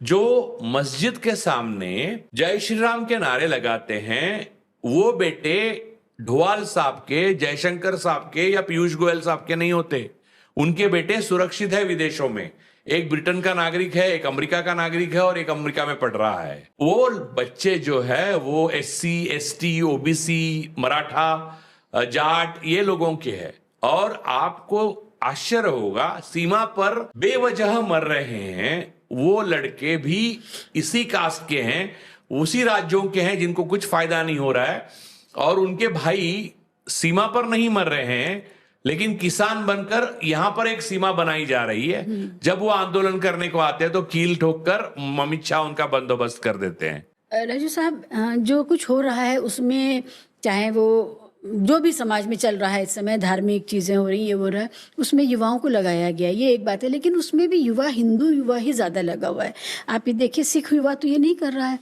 जो मस्जिद के सामने जय श्री राम के नारे लगाते हैं वो बेटे ढोवाल साहब के, जयशंकर साहब के या पीयूष गोयल साहब के नहीं होते। उनके बेटे सुरक्षित है विदेशों में। एक ब्रिटेन का नागरिक है, एक अमेरिका का नागरिक है और एक अमेरिका में पढ़ रहा है। वो बच्चे जो है वो SC ST OBC Maratha Jat ये लोगों के हैं। और आपको आश्चर्य होगा, सीमा पर बेवजह मर रहे हैं वो लड़के भी इसी कास्ट के हैं, उसी राज्यों के हैं जिनको कुछ फायदा नहीं हो रहा है। और उनके भाई सीमा पर नहीं मर रहे हैं लेकिन किसान बनकर यहां पर एक सीमा बनाई जा रही है। जब वो आंदोलन करने को आते हैं तो कील ठोककर अमित शाह उनका बंदोबस्त कर देते हैं। राजू साहब, जो कुछ हो रहा है उसमें चाहे वो जो भी समाज में चल रहा है इस समय, धार्मिक चीज़ें हो रही है, वो रहा है, उसमें युवाओं को लगाया गया, ये एक बात है। लेकिन उसमें भी युवा, हिंदू युवा ही ज़्यादा लगा हुआ है। आप ये देखिए, सिख युवा तो ये नहीं कर रहा है,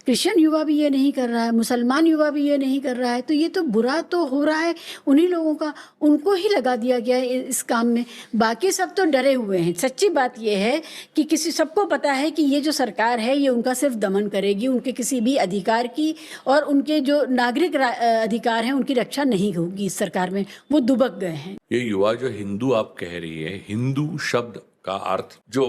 क्रिश्चियन युवा भी ये नहीं कर रहा है, मुसलमान युवा भी ये नहीं कर रहा है। तो ये तो बुरा तो हो रहा है उन्हीं लोगों का, उनको ही लगा दिया गया है इस काम में। बाकी सब तो डरे हुए हैं। सच्ची बात ये है कि सबको पता है कि ये जो सरकार है ये उनका सिर्फ दमन करेगी, उनके किसी भी अधिकार की और उनके जो नागरिक अधिकार हैं उनकी रक्षा नहीं होगी इस सरकार में। वो दुबक गए हैं। ये युवा जो हिंदू आप कह रही है, हिंदू शब्द का अर्थ जो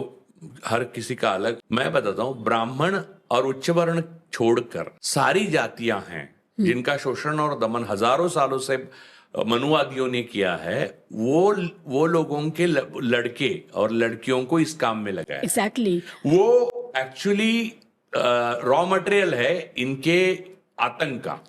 हर किसी का अलग, मैं बताता हूँ, ब्राह्मण और उच्च वर्ण छोड़कर सारी जातियां हैं जिनका शोषण और दमन हजारों सालों से मनुवादियों ने किया है, वो लोगों के लड़के और लड़कियों को इस काम में लगाया। एग्जैक्टली। वो एक्चुअली रॉ मटेरियल है इनके आतंक का।